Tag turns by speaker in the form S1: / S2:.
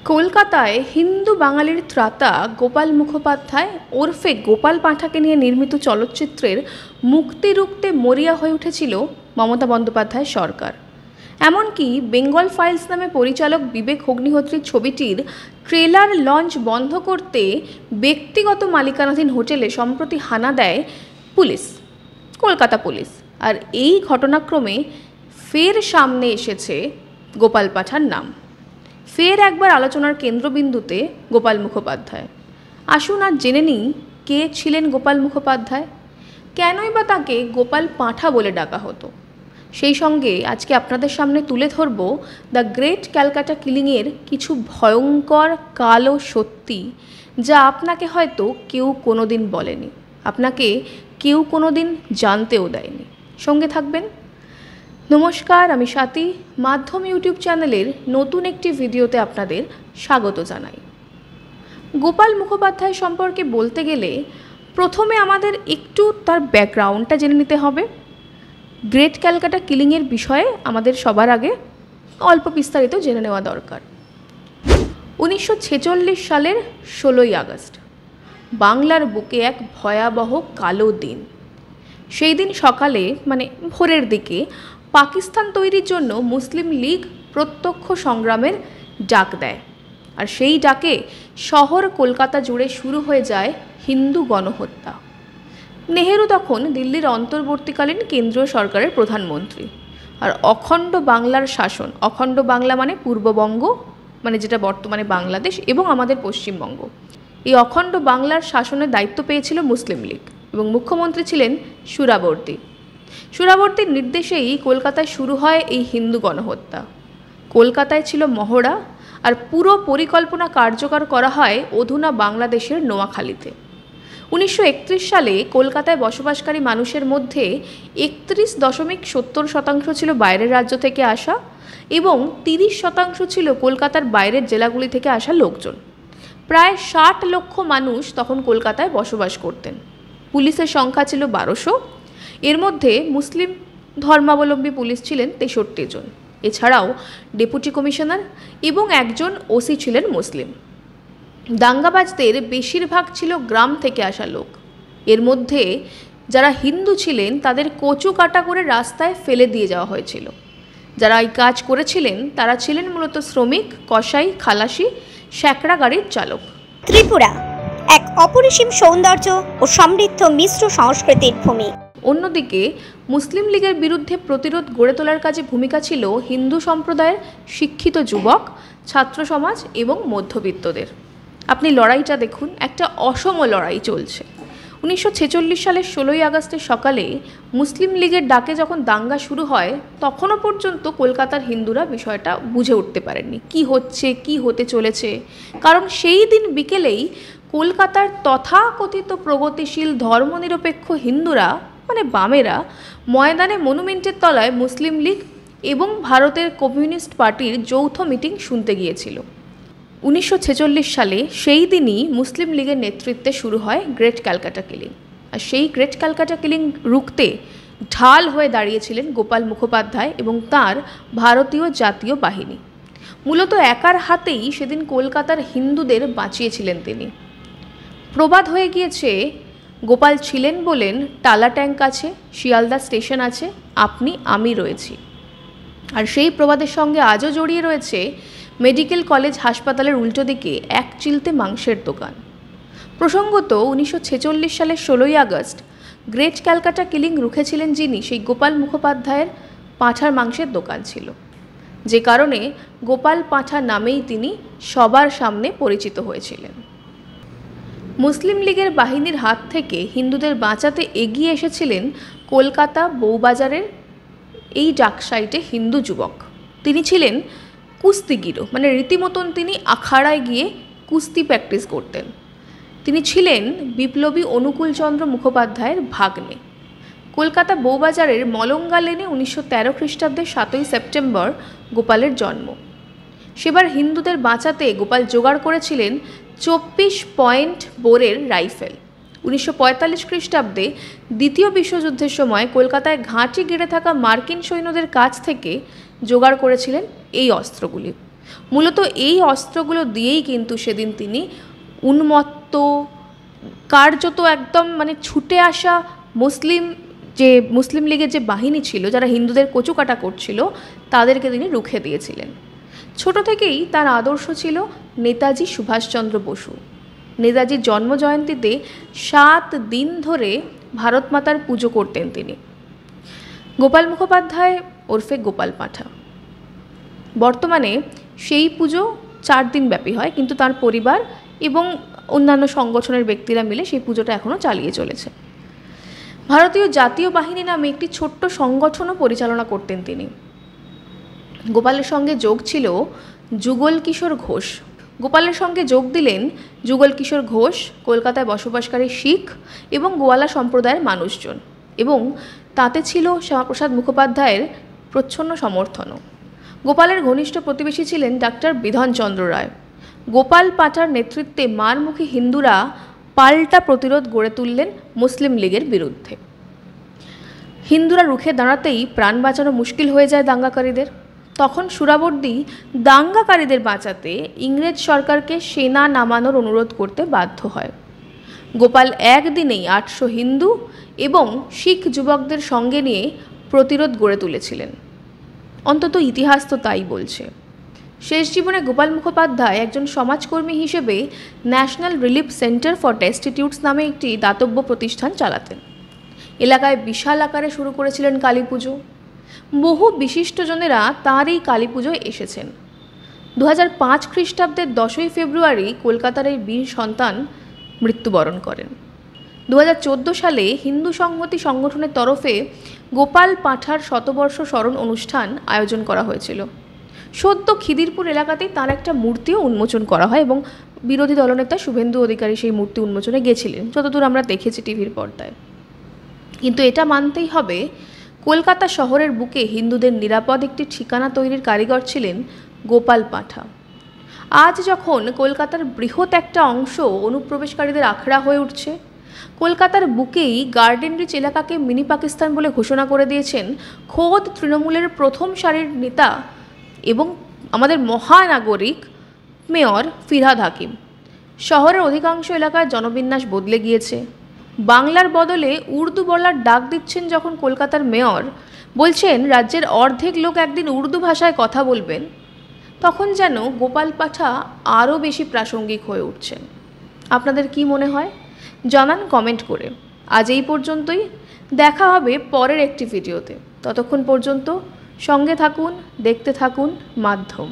S1: কলকাতায় হিন্দু বাঙালির ত্রাতা গোপাল মুখোপাধ্যায় ওরফে গোপাল পাঁঠাকে নিয়ে নির্মিত চলচ্চিত্রের মুক্তি রুখতে মরিয়া হয়ে উঠেছিল মমতা বন্দ্যোপাধ্যায় সরকার। এমনকি বেঙ্গল ফাইলস নামে পরিচালক বিবেক অগ্নিহোত্রীর ছবিটির ট্রেলার লঞ্চ বন্ধ করতে ব্যক্তিগত মালিকানাধীন হোটেলে সম্প্রতি হানা দেয় পুলিশ, কলকাতা পুলিশ। আর এই ঘটনাক্রমে ফের সামনে এসেছে গোপাল পাঁঠার নাম। ফের একবার আলোচনার কেন্দ্রবিন্দুতে গোপাল মুখোপাধ্যায়। আসুন আর জেনে নিই কে ছিলেন গোপাল মুখোপাধ্যায়, কেনই বা তাকে গোপাল পাঁঠা বলে ডাকা হতো। সেই সঙ্গে আজকে আপনাদের সামনে তুলে ধরব দ্য গ্রেট ক্যালকাটা কিলিংয়ের কিছু ভয়ঙ্কর কালো সত্যি, যা আপনাকে হয়তো কেউ কোনো দিন বলেনি, আপনাকে কেউ কোনো দিন জানতেও দেয়নি। সঙ্গে থাকবেন। নমস্কার, আমি স্বাতী। মাধ্যম ইউটিউব চ্যানেলের নতুন একটি ভিডিওতে আপনাদের স্বাগত জানাই। গোপাল মুখোপাধ্যায় সম্পর্কে বলতে গেলে প্রথমে আমাদের একটু তার ব্যাকগ্রাউন্ডটা জেনে নিতে হবে। গ্রেট ক্যালকাটা কিলিংয়ের বিষয়ে আমাদের সবার আগে অল্প বিস্তারিত জেনে নেওয়া দরকার। 1946 সালের 16ই আগস্ট বাংলার বুকে এক ভয়াবহ কালো দিন। সেই দিন সকালে ভোরের দিকে পাকিস্তান তৈরির জন্য মুসলিম লীগ প্রত্যক্ষ সংগ্রামের ডাক দেয়। আর সেই ডাকে শহর কলকাতা জুড়ে শুরু হয়ে যায় হিন্দু গণহত্যা। নেহেরু তখন দিল্লির অন্তর্বর্তীকালীন কেন্দ্রীয় সরকারের প্রধানমন্ত্রী। আর অখণ্ড বাংলার শাসন, অখণ্ড বাংলা মানে পূর্ববঙ্গ, যেটা বর্তমানে বাংলাদেশ, এবং আমাদের পশ্চিমবঙ্গ, এই অখণ্ড বাংলার শাসনের দায়িত্ব পেয়েছিল মুসলিম লীগ এবং মুখ্যমন্ত্রী ছিলেন সুহরাবর্দী। সুহরাবর্দীর নির্দেশেই কলকাতায় শুরু হয় এই হিন্দু গণহত্যা। কলকাতায় ছিল মহড়া, আর পুরো পরিকল্পনা কার্যকর করা হয় অধুনা বাংলাদেশের নোয়াখালীতে। 1931 সালে কলকাতায় বসবাসকারী মানুষের মধ্যে 31.70% ছিল বাইরের রাজ্য থেকে আসা এবং 30% ছিল কলকাতার বাইরের জেলাগুলি থেকে আসা লোকজন। প্রায় 60 লক্ষ মানুষ তখন কলকাতায় বসবাস করতেন। পুলিশের সংখ্যা ছিল 1200। এর মধ্যে মুসলিম ধর্মাবলম্বী পুলিশ ছিলেন 63 জন। এছাড়াও ডেপুটি কমিশনার এবং একজন ওসি ছিলেন মুসলিম। দাঙ্গাবাজদের বেশিরভাগ ছিল গ্রাম থেকে আসা লোক। এর মধ্যে যারা হিন্দু ছিলেন তাদের কচু কাটা করে রাস্তায় ফেলে দিয়ে যাওয়া হয়েছিল। যারা এই কাজ করেছিলেন তারা ছিলেন মূলত শ্রমিক, কসাই, খালাসি, স্যাকরা গাড়ির চালক।
S2: ত্রিপুরা এক অপরিসীম সৌন্দর্য ও সমৃদ্ধ মিশ্র সংস্কৃতির ভূমি।
S1: অন্যদিকে মুসলিম লীগের বিরুদ্ধে প্রতিরোধ গড়ে তোলার কাজে ভূমিকা ছিল হিন্দু সম্প্রদায়ের শিক্ষিত যুবক, ছাত্র সমাজ এবং মধ্যবিত্তদের। আপনি লড়াইটা দেখুন, একটা অসম লড়াই চলছে। 1946 সালের 16ই আগস্টের সকালে মুসলিম লীগের ডাকে যখন দাঙ্গা শুরু হয়, তখনও পর্যন্ত কলকাতার হিন্দুরা বিষয়টা বুঝে উঠতে পারেননি কি হচ্ছে, কি হতে চলেছে। কারণ সেই দিন বিকেলেই কলকাতার তথাকথিত প্রগতিশীল ধর্মনিরপেক্ষ হিন্দুরা বামেরা ময়দানে মনুমেন্টের তলায় মুসলিম লীগ এবং ভারতের কমিউনিস্ট পার্টির যৌথ মিটিং শুনতে গিয়েছিল। 1946 সালে সেই দিনই মুসলিম লীগের নেতৃত্বে শুরু হয় গ্রেট ক্যালকাটা কিলিং। আর সেই গ্রেট ক্যালকাটা কিলিং রুখতে ঢাল হয়ে দাঁড়িয়েছিলেন গোপাল মুখোপাধ্যায় এবং তার ভারতীয় জাতীয় বাহিনী। মূলত একার হাতেই সেদিন কলকাতার হিন্দুদের বাঁচিয়েছিলেন তিনি। প্রবাদ হয়ে গিয়েছে, গোপাল ছিলেন বলেন টালা ট্যাঙ্ক আছে, শিয়ালদা স্টেশন আছে, আপনি আমি রয়েছি। আর সেই প্রবাদের সঙ্গে আজও জড়িয়ে রয়েছে মেডিকেল কলেজ হাসপাতালের উল্টো দিকে এক চিলতে মাংসের দোকান। প্রসঙ্গত 1946 সালের 16ই আগস্ট গ্রেট ক্যালকাটা কিলিং রুখেছিলেন যিনি, সেই গোপাল মুখোপাধ্যায়ের পাঁঠার মাংসের দোকান ছিল, যে কারণে গোপাল পাঁঠা নামেই তিনি সবার সামনে পরিচিত হয়েছিলেন। মুসলিম লীগের বাহিনীর হাত থেকে হিন্দুদের বাঁচাতে এগিয়ে এসেছিলেন কলকাতা বউবাজারের এই ডাকসাইটে হিন্দু যুবক। তিনি ছিলেন কুস্তিগিরও, রীতিমতন তিনি আখাড়ায় গিয়ে কুস্তি প্র্যাকটিস করতেন। তিনি ছিলেন বিপ্লবী অনুকূলচন্দ্র মুখোপাধ্যায়ের ভাগ্নে। কলকাতা বউবাজারের মলঙ্গা লেনে 1913 খ্রিস্টাব্দের 7ই সেপ্টেম্বর গোপালের জন্ম। সেবার হিন্দুদের বাঁচাতে গোপাল জোগাড় করেছিলেন 24 পয়েন্ট বোরের রাইফেল। 1945 খ্রিস্টাব্দে দ্বিতীয় বিশ্বযুদ্ধের সময় কলকাতায় ঘাঁটি গেড়ে থাকা মার্কিন সৈন্যদের কাছ থেকে জোগাড় করেছিলেন এই অস্ত্রগুলি। মূলত এই অস্ত্রগুলো দিয়েই কিন্তু সেদিন তিনি উন্মত্ত, কার্যত একদম ছুটে আসা মুসলিম লীগের যে বাহিনী ছিল, যারা হিন্দুদের কচুকাটা করছিল, তাদেরকে তিনি রুখে দিয়েছিলেন। ছোট থেকেই তার আদর্শ ছিল নেতাজি সুভাষচন্দ্র বসু। নেতাজির জন্মজয়ন্তীতে 7 দিন ধরে ভারত মাতার পুজো করতেন তিনি। গোপাল মুখোপাধ্যায় ওরফে গোপাল পাঁঠা, বর্তমানে সেই পুজো 4 দিন ব্যাপী হয়, কিন্তু তার পরিবার এবং অন্যান্য সংগঠনের ব্যক্তিরা মিলে সেই পুজোটা এখনও চালিয়ে চলেছে। ভারতীয় জাতীয় বাহিনী নামে একটি ছোট্ট সংগঠনও পরিচালনা করতেন তিনি। গোপালের সঙ্গে যোগ ছিল যুগল কিশোর ঘোষ। গোপালের সঙ্গে যোগ দিলেন যুগল কিশোর ঘোষ, কলকাতায় বসবাসকারী শিখ এবং গোয়ালা সম্প্রদায়ের মানুষজন, এবং তাতে ছিল শ্যামাপ্রসাদ মুখোপাধ্যায়ের প্রচ্ছন্ন সমর্থনও। গোপালের ঘনিষ্ঠ প্রতিবেশী ছিলেন ডাক্তার বিধানচন্দ্র রায়। গোপাল পাঁঠার নেতৃত্বে মারমুখী হিন্দুরা পাল্টা প্রতিরোধ গড়ে তুললেন মুসলিম লীগের বিরুদ্ধে। হিন্দুরা রুখে দাঁড়াতেই প্রাণ বাঁচানো মুশকিল হয়ে যায় দাঙ্গাকারীদের। তখন সুরাবর্দী দাঙ্গাকারীদের বাঁচাতে ইংরেজ সরকারকে সেনা নামানোর অনুরোধ করতে বাধ্য হয়। গোপাল একদিনেই 800 হিন্দু এবং শিখ যুবকদের সঙ্গে নিয়ে প্রতিরোধ গড়ে তুলেছিলেন। অন্তত ইতিহাস তো তাই বলছে। শেষ জীবনে গোপাল মুখোপাধ্যায় একজন সমাজকর্মী হিসেবে ন্যাশনাল রিলিফ সেন্টার ফর ডেস্টিটিউটস নামে একটি দাতব্য প্রতিষ্ঠান চালাতেন। এলাকায় বিশাল আকারে শুরু করেছিলেন কালী পুজো। বহু বিশিষ্টজনেরা তাঁর এই কালী পুজোয় এসেছেন। 2005 খ্রিস্টাব্দের 10ই ফেব্রুয়ারি কলকাতার এই বীর সন্তান মৃত্যুবরণ করেন। 2014 সালে হিন্দু সংহতি সংগঠনের তরফে গোপাল পাঁঠার শতবর্ষ স্মরণ অনুষ্ঠান আয়োজন করা হয়েছিল। সদ্য খিদিরপুর এলাকাতেই তার একটা মূর্তিও উন্মোচন করা হয়, এবং বিরোধী দলনেতা শুভেন্দু অধিকারী সেই মূর্তি উন্মোচনে গেছিলেন, যতদূর আমরা দেখেছি টিভির পর্দায়। কিন্তু এটা মানতেই হবে, কলকাতা শহরের বুকে হিন্দুদের নিরাপদ একটি ঠিকানা তৈরির কারিগর ছিলেন গোপাল পাঁঠা। আজ যখন কলকাতার বৃহৎ একটা অংশ অনুপ্রবেশকারীদের আখড়া হয়ে উঠছে, কলকাতার বুকেই গার্ডেন রিচ এলাকাকে মিনি পাকিস্তান বলে ঘোষণা করে দিয়েছেন খোদ তৃণমূলের প্রথম সারির নেতা এবং আমাদের মহানাগরিক মেয়র ফিরহাদ হাকিম। শহরের অধিকাংশ এলাকার জনবিন্যাস বদলে গিয়েছে। বাংলার বদলে উর্দু বলার ডাক দিচ্ছেন যখন কলকাতার মেয়র, বলছেন রাজ্যের অর্ধেক লোক একদিন উর্দু ভাষায় কথা বলবেন, তখন যেন গোপাল পাঁঠা আরও বেশি প্রাসঙ্গিক হয়ে উঠছেন। আপনাদের কি মনে হয় জানান কমেন্ট করে। আজ এই পর্যন্তই, দেখা হবে পরের একটি ভিডিওতে। ততক্ষণ পর্যন্ত সঙ্গে থাকুন, দেখতে থাকুন মাধ্যম।